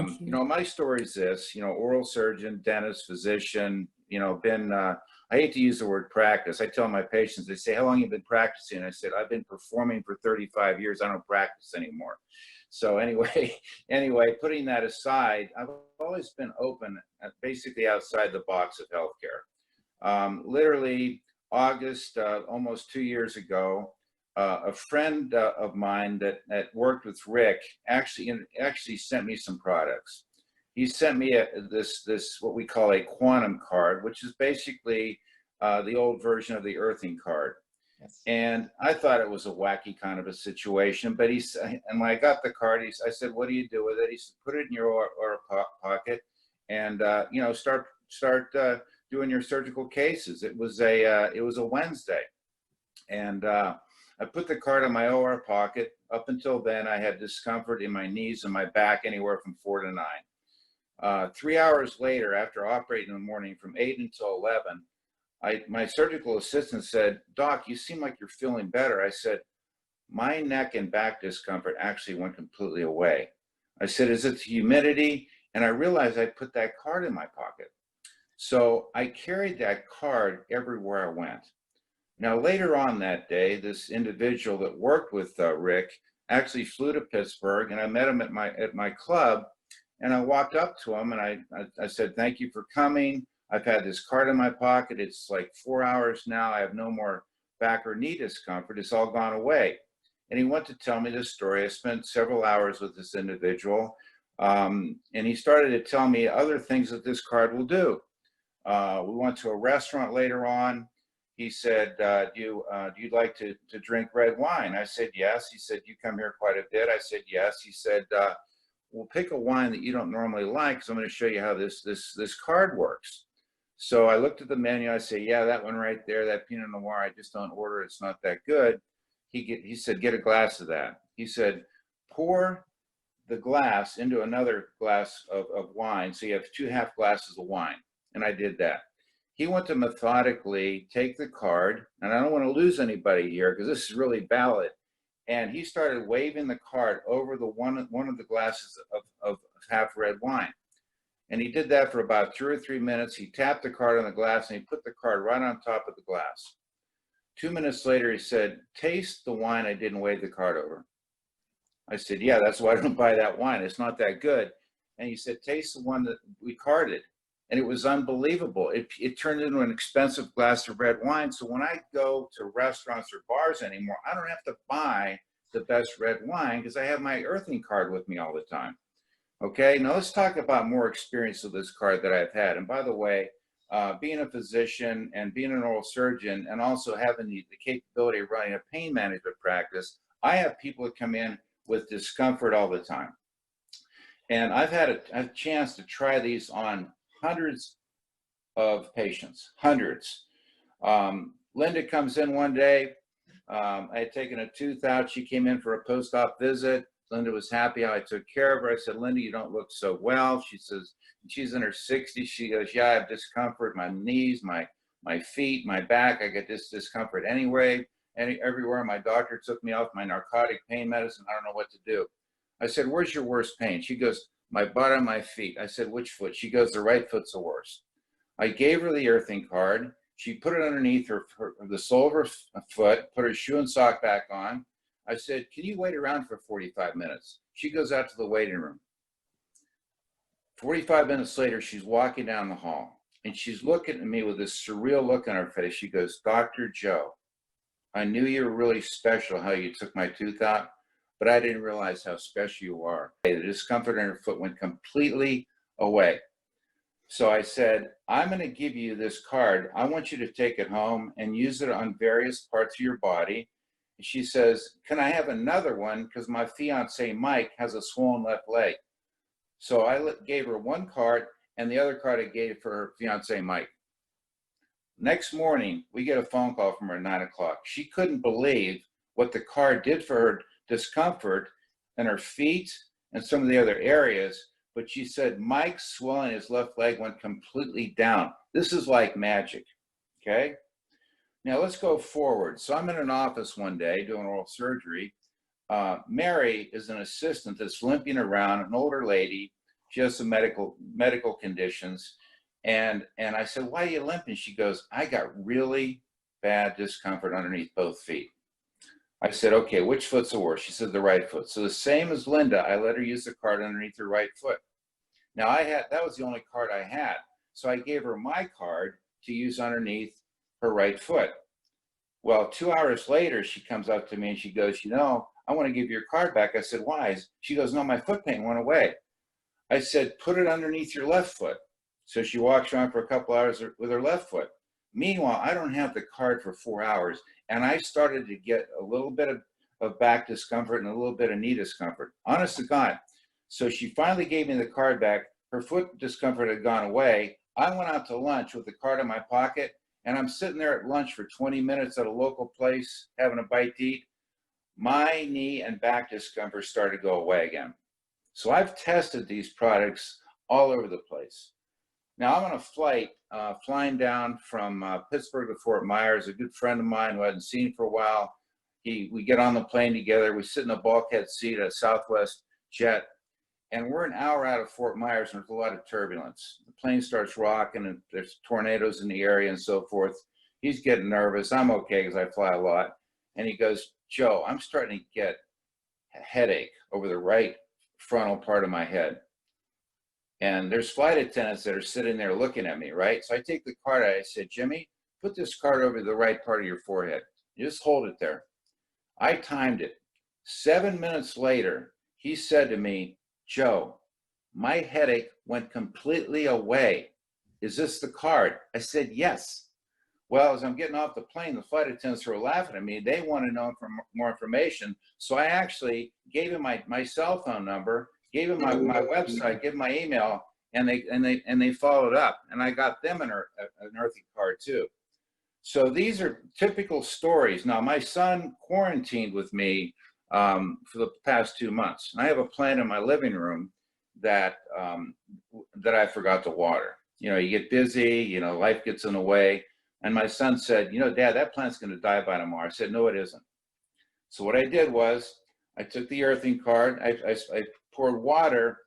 Thank You you. know, my story is this, you know, oral surgeon, dentist, physician, you know, I hate to use the word practice. I tell my patients, they say, how long have you been practicing? I said, I've been performing for 35 years. I don't practice anymore. So anyway, anyway, putting that aside, I've always been open, basically outside the box of healthcare. Literally August, almost 2 years ago, a friend of mine that worked with Rick actually sent me some products. He sent me this what we call a quantum card, which is basically the old version of the earthing card. Yes. And I thought it was a wacky kind of a situation, but and when I got the card, I said, "What do you do with it?" He said, "Put it in your or pocket, and you know, start doing your surgical cases." It was a Wednesday, and I put the card in my OR pocket. Up until then, I had discomfort in my knees and my back, anywhere from 4 to 9. 3 hours later, after operating in the morning from 8 until 11, my surgical assistant said, "Doc, you seem like you're feeling better." I said, "My neck and back discomfort actually went completely away." I said, "Is it the humidity?" And I realized I put that card in my pocket. So I carried that card everywhere I went. Now, later on that day, this individual that worked with Rick actually flew to Pittsburgh, and I met him at my club, and I walked up to him and I said, "Thank you for coming. I've had this card in my pocket. It's like 4 hours now. I have no more back or knee discomfort. It's all gone away." And he went to tell me this story. I spent several hours with this individual, and he started to tell me other things that this card will do. We went to a restaurant later on. He said, do you like to drink red wine? I said, yes. He said, "You come here quite a bit?" I said, yes. He said, "We'll pick a wine that you don't normally like, because I'm going to show you how this card works." So I looked at the menu. I said, "Yeah, that one right there, that Pinot Noir, I just don't order. It's not that good." He said, "Get a glass of that." He said, "Pour the glass into another glass of wine, so you have 2 half glasses of wine." And I did that. He went to methodically take the card, and I don't want to lose anybody here because this is really valid. And he started waving the card over the one of the glasses of half red wine. And he did that for about 2 or 3 minutes. He tapped the card on the glass and he put the card right on top of the glass. 2 minutes later, he said, "Taste the wine I didn't wave the card over." I said, "Yeah, that's why I don't buy that wine. It's not that good." And he said, "Taste the one that we carded." And it was unbelievable. It turned into an expensive glass of red wine. So when I go to restaurants or bars anymore, I don't have to buy the best red wine because I have my earthing card with me all the time. Okay, now let's talk about more experience with this card that I've had. And by the way, being a physician and being an oral surgeon and also having the capability of running a pain management practice, I have people that come in with discomfort all the time. And I've had a chance to try these on hundreds of patients, hundreds. Linda comes in one day. I had taken a tooth out. She came in for a post-op visit. Linda was happy how I took care of her. I said, "Linda, you don't look so well." She says, she's in her 60s. She goes, "Yeah, I have discomfort, my knees, my feet, my back. I get this discomfort anyway, everywhere. My doctor took me off my narcotic pain medicine. I don't know what to do." I said, "Where's your worst pain?" She goes, "My butt and my feet." I said, "Which foot?" She goes, "The right foot's the worst." I gave her the earthing card. She put it underneath the sole of her foot, put her shoe and sock back on. I said, "Can you wait around for 45 minutes? She goes out to the waiting room. 45 minutes later, she's walking down the hall and she's looking at me with this surreal look on her face. She goes, "Dr. Joe, I knew you were really special how you took my tooth out, but I didn't realize how special you are." The discomfort in her foot went completely away. So I said, "I'm going to give you this card. I want you to take it home and use it on various parts of your body." And she says, "Can I have another one? Because my fiance, Mike, has a swollen left leg." So I gave her one card, and the other card I gave for her fiance, Mike. Next morning, we get a phone call from her at 9 o'clock. She couldn't believe what the card did for her discomfort in her feet and some of the other areas. But she said Mike's swelling his left leg went completely down. This is like magic, okay? Now let's go forward. So I'm in an office one day doing oral surgery. Mary is an assistant that's limping around, an older lady. She has some medical conditions. And I said, why are you limping? She goes, I got really bad discomfort underneath both feet. I said, okay, which foot's the worst? She said, the right foot. So the same as Linda, I let her use the cart underneath her right foot. Now that was the only cart I had. So I gave her my card to use underneath her right foot. Well, 2 hours later, she comes up to me and she goes, I want to give your card back. I said, why? She goes, no, my foot pain went away. I said, put it underneath your left foot. So she walks around for a couple hours with her left foot. Meanwhile, I don't have the card for 4 hours. And I started to get a little bit of back discomfort and a little bit of knee discomfort. Honest to God. So she finally gave me the card back. Her foot discomfort had gone away. I went out to lunch with the card in my pocket, and I'm sitting there at lunch for 20 minutes at a local place, having a bite to eat. My knee and back discomfort started to go away again. So I've tested these products all over the place. Now I'm on a flight, flying down from Pittsburgh to Fort Myers. A good friend of mine who I hadn't seen for a while. We get on the plane together. We sit in a bulkhead seat at a Southwest jet, and we're an hour out of Fort Myers, and there's a lot of turbulence. The plane starts rocking, and there's tornadoes in the area and so forth. He's getting nervous. I'm okay because I fly a lot. And he goes, Joe, I'm starting to get a headache over the right frontal part of my head. And there's flight attendants that are sitting there looking at me, right? So I take the card. I said, Jimmy, put this card over the right part of your forehead. You just hold it there. I timed it. 7 minutes later, he said to me, Joe, my headache went completely away. Is this the card? I said, yes. Well, as I'm getting off the plane, the flight attendants were laughing at me. They want to know more information. So I actually gave him my cell phone number, gave him my website, gave him my email, and they followed up. And I got them an earthing card too. So these are typical stories. Now, my son quarantined with me for the past 2 months. And I have a plant in my living room that I forgot to water. You get busy, life gets in the way. And my son said, Dad, that plant's going to die by tomorrow. I said, no, it isn't. So what I did was I took the earthing card. I poured water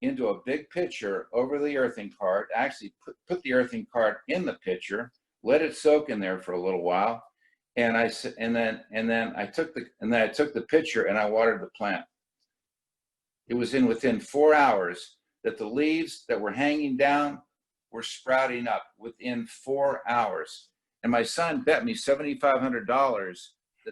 into a big pitcher over the earthing card, actually put the earthing card in the pitcher, let it soak in there for a little while. And then I took the pitcher and I watered the plant. It was within 4 hours that the leaves that were hanging down were sprouting up within 4 hours. And my son bet me $7,500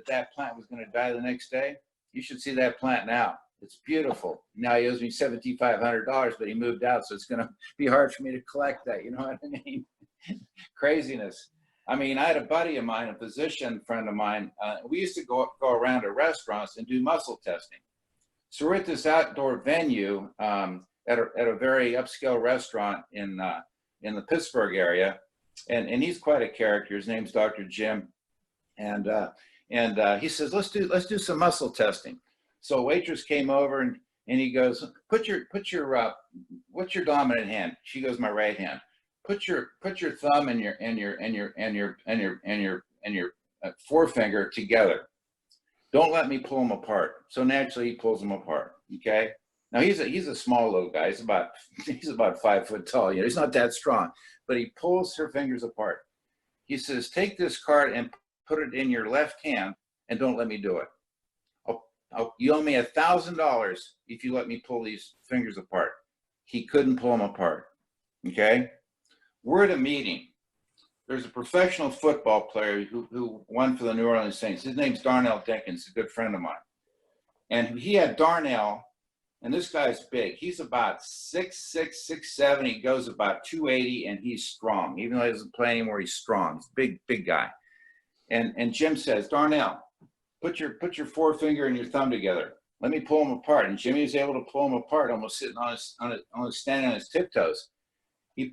that plant was going to die the next day. You should see that plant now. It's beautiful. Now he owes me $7,500, but he moved out, so it's going to be hard for me to collect that. You know what I mean? Craziness. I mean, I had a buddy of mine, a physician friend of mine. We used to go around to restaurants and do muscle testing. So we're at this outdoor venue at a very upscale restaurant in the Pittsburgh area, and he's quite a character. His name's Dr. Jim, and he says, let's do some muscle testing. So a waitress came over and he goes, what's your dominant hand? She goes, my right hand. Put your thumb and your forefinger together. Don't let me pull them apart. So naturally he pulls them apart. Okay. Now he's a small little guy. He's about 5 foot tall. He's not that strong, but he pulls her fingers apart. He says, take this card and put it in your left hand and don't let me do it. You owe me $1,000 if you let me pull these fingers apart. He couldn't pull them apart. Okay. We're at a meeting. There's a professional football player who won for the New Orleans Saints. His name's Darnell Dinkins, a good friend of mine. And he had Darnell, and this guy's big. He's about 6'6", 6'7". He goes about 280, and he's strong. Even though he doesn't play anymore, he's strong. He's a big guy. And Jim says, Darnell, put your forefinger and your thumb together. Let me pull them apart. And Jimmy was able to pull them apart, almost sitting standing on his tiptoes. He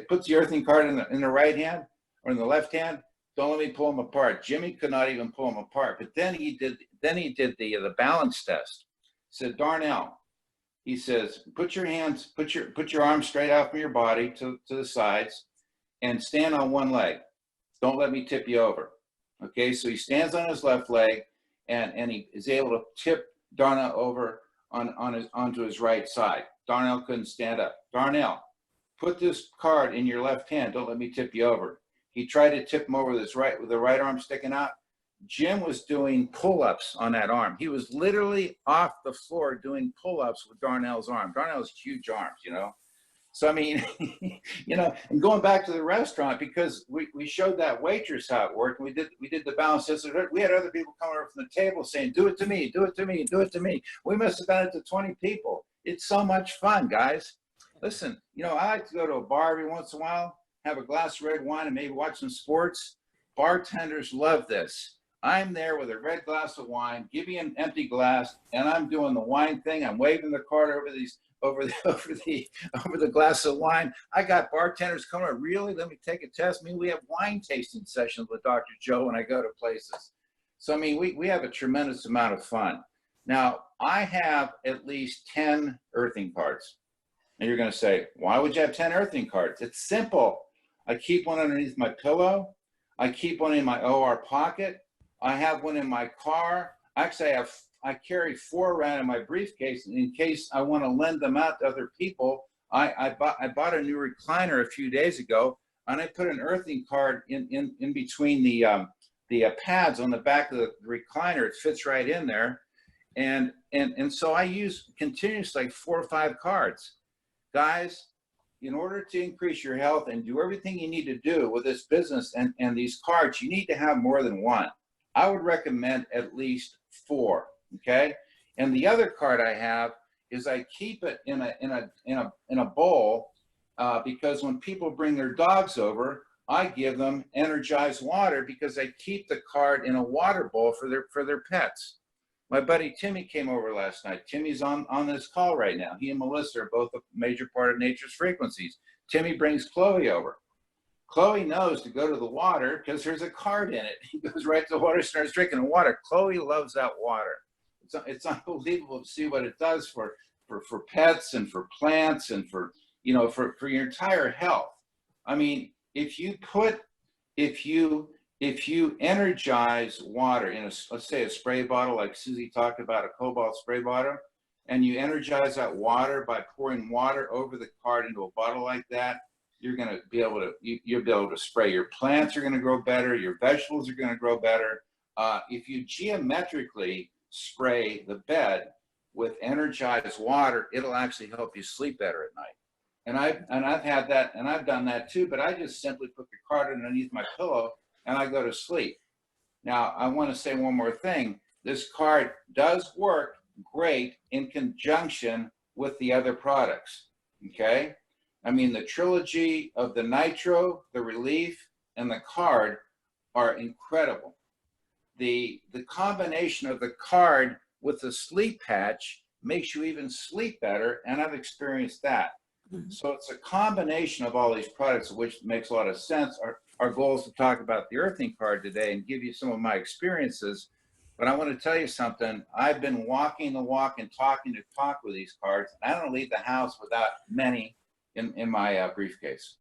puts the earthing card in the right hand or in the left hand. Don't let me pull them apart. Jimmy could not even pull them apart. But then he did the balance test. He said, Darnell, he says, put your arms straight out from your body to the sides and stand on one leg. Don't let me tip you over. Okay, so he stands on his left leg and he is able to tip Darnell over onto his right side. Darnell couldn't stand up. Darnell, put this card in your left hand. Don't let me tip you over. He tried to tip him over with the right arm sticking out. Jim was doing pull-ups on that arm. He was literally off the floor doing pull-ups with Darnell's arm. Darnell's huge arms, you know. So I mean, you know, and going back to the restaurant, because we showed that waitress how it worked. We did the balance system. We had other people coming over from the table saying, "Do it to me, do it to me, do it to me." We must have done it to 20 people. It's so much fun, guys. Listen, you know, I like to go to a bar every once in a while, have a glass of red wine, and maybe watch some sports. Bartenders love this. I'm there with a red glass of wine, give me an empty glass, and I'm doing the wine thing. I'm waving the card over the glass of wine. I got bartenders coming up, really? Let me take a test. I mean, we have wine tasting sessions with Dr. Joe when I go to places. So, I mean, we have a tremendous amount of fun. Now, I have at least 10 earthing cards. And you're going to say, why would you have 10 earthing cards? It's simple. I keep one underneath my pillow. I keep one in my OR pocket. I have one in my car. Actually, I carry 4 around in my briefcase in case I want to lend them out to other people. I bought a new recliner a few days ago, and I put an earthing card in between the pads on the back of the recliner. It fits right in there, and so I use continuously like 4 or 5 cards. Guys, in order to increase your health and do everything you need to do with this business and these cards, you need to have more than one. I would recommend at least 4, okay? And the other card I have is I keep it in a bowl because when people bring their dogs over, I give them energized water because I keep the card in a water bowl for their pets. My buddy Timmy came over last night. Timmy's on this call right now. He and Melissa are both a major part of Nature's Frequencies. Timmy brings Chloe over. Chloe knows to go to the water because there's a card in it. He goes right to the water, starts drinking the water. Chloe loves that water. It's unbelievable to see what it does for pets and for plants and for, you know, for your entire health. I mean, if you energize water in let's say a spray bottle, like Susie talked about, a cobalt spray bottle, and you energize that water by pouring water over the card into a bottle like that, you'll be able to spray. Your plants are going to grow better. Your vegetables are going to grow better. If you geometrically spray the bed with energized water, it'll actually help you sleep better at night. And I've had that, and I've done that too. But I just simply put the card underneath my pillow and I go to sleep. Now, I want to say one more thing. This card does work great in conjunction with the other products. Okay. I mean, the trilogy of the Nitro, the Relief, and the card are incredible. The combination of the card with the sleep patch makes you even sleep better, and I've experienced that. Mm-hmm. So it's a combination of all these products, which makes a lot of sense. Our goal is to talk about the earthing card today and give you some of my experiences. But I want to tell you something. I've been walking the walk and talking the talk with these cards. I don't leave the house without many in my briefcase.